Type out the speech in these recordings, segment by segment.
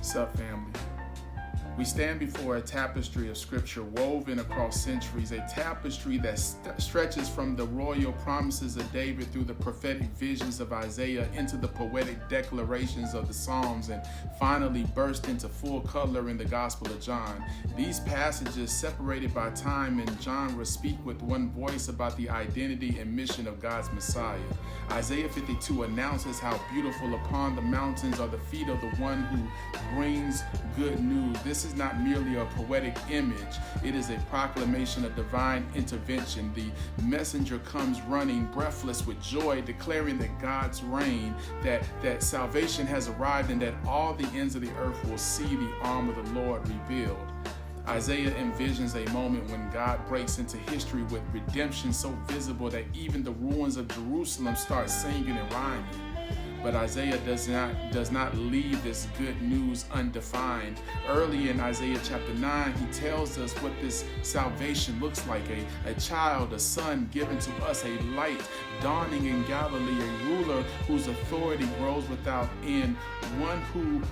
Sup, family? We stand before a tapestry of scripture woven across centuries, a tapestry that stretches from the royal promises of David through the prophetic visions of Isaiah into the poetic declarations of the Psalms and finally burst into full color in the Gospel of John. These passages, separated by time and genre, speak with one voice about the identity and mission of God's Messiah. Isaiah 52 announces how beautiful upon the mountains are the feet of the one who brings good news. This is not merely a poetic image. It is a proclamation of divine intervention. The messenger comes running, breathless with joy, declaring that God's reign, that salvation has arrived, and that all the ends of the earth will see the arm of the Lord revealed. Isaiah envisions a moment when God breaks into history with redemption so visible that even the ruins of Jerusalem start singing and rhyming. But Isaiah does not leave this good news undefined. Early in Isaiah chapter 9, he tells us what this salvation looks like. A child, a son given to us, a light dawning in Galilee, a ruler whose authority grows without end, one who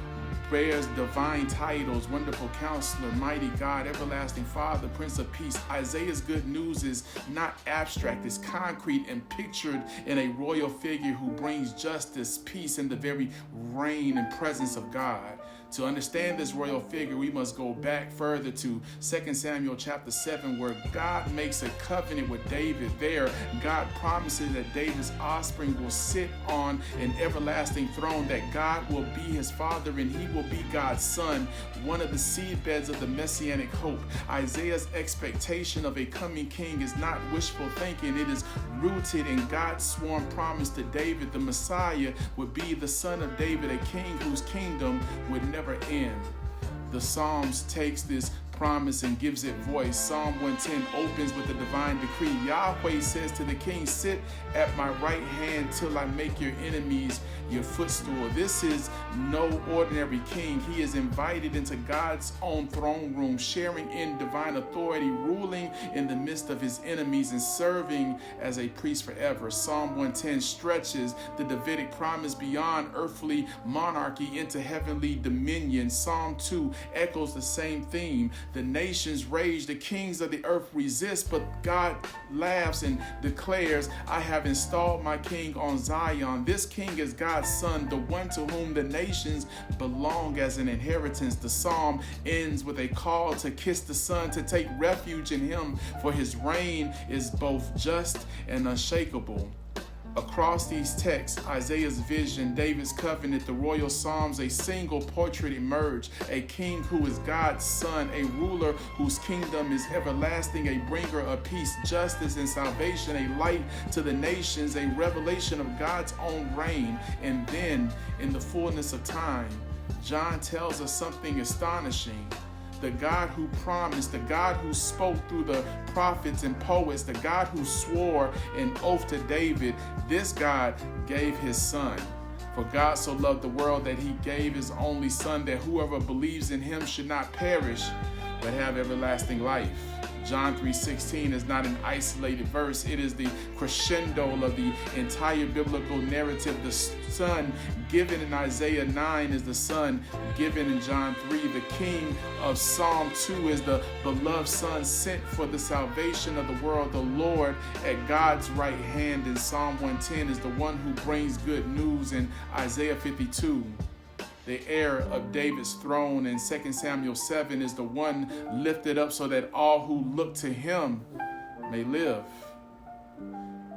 bears divine titles, Wonderful Counselor, Mighty God, Everlasting Father, Prince of Peace. Isaiah's good news is not abstract, it's concrete and pictured in a royal figure who brings justice, peace, and the very reign and presence of God. To understand this royal figure, we must go back further to 2 Samuel chapter 7, where God makes a covenant with David. There, God promises that David's offspring will sit on an everlasting throne, that God will be his father and he will be God's son, one of the seedbeds of the Messianic hope. Isaiah's expectation of a coming king is not wishful thinking. It is rooted in God's sworn promise to David. The Messiah would be the son of David, a king whose kingdom would never end. The Psalms takes this promise and gives it voice. Psalm 110 opens with a divine decree. Yahweh says to the king, "Sit at my right hand till I make your enemies your footstool." This is no ordinary king. He is invited into God's own throne room, sharing in divine authority, ruling in the midst of his enemies, and serving as a priest forever. Psalm 110 stretches the Davidic promise beyond earthly monarchy into heavenly dominion. Psalm 2 echoes the same theme. The nations rage, the kings of the earth resist, but God laughs and declares, "I have installed my king on Zion." This king is God's son, the one to whom the nations belong as an inheritance. The psalm ends with a call to kiss the son, to take refuge in him, for his reign is both just and unshakable. Across these texts, Isaiah's vision, David's covenant, the royal psalms, a single portrait emerge. A king who is God's son, a ruler whose kingdom is everlasting, a bringer of peace, justice, and salvation, a light to the nations, a revelation of God's own reign. And then, in the fullness of time, John tells us something astonishing. The God who promised, the God who spoke through the prophets and poets, the God who swore an oath to David, this God gave his son. For God so loved the world that he gave his only son, that whoever believes in him should not perish, but have everlasting life. John 3:16 is not an isolated verse. It is the crescendo of the entire biblical narrative. The son given in Isaiah 9 is the son given in John 3. The king of Psalm 2 is the beloved son sent for the salvation of the world. The Lord at God's right hand in Psalm 110 is the one who brings good news in Isaiah 52. The heir of David's throne in 2 Samuel 7 is the one lifted up so that all who look to him may live.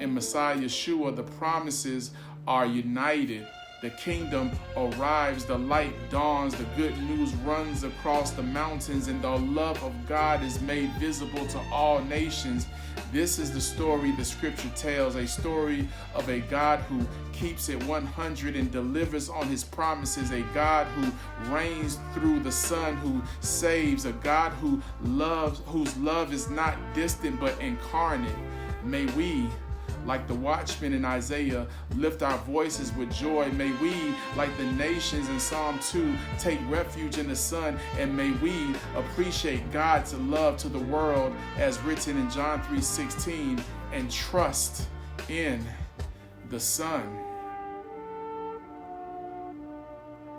In Messiah Yeshua, the promises are united. The kingdom arrives, the light dawns, the good news runs across the mountains, and the love of God is made visible to all nations. This is the story the scripture tells, a story of a God who keeps it 100 and delivers on his promises, a God who reigns through the Son who saves, a God who loves, whose love is not distant but incarnate. May we, like the watchmen in Isaiah, lift our voices with joy. May we, like the nations in Psalm 2, take refuge in the Son. And may we appreciate God's love to the world as written in John 3:16 and trust in the Son.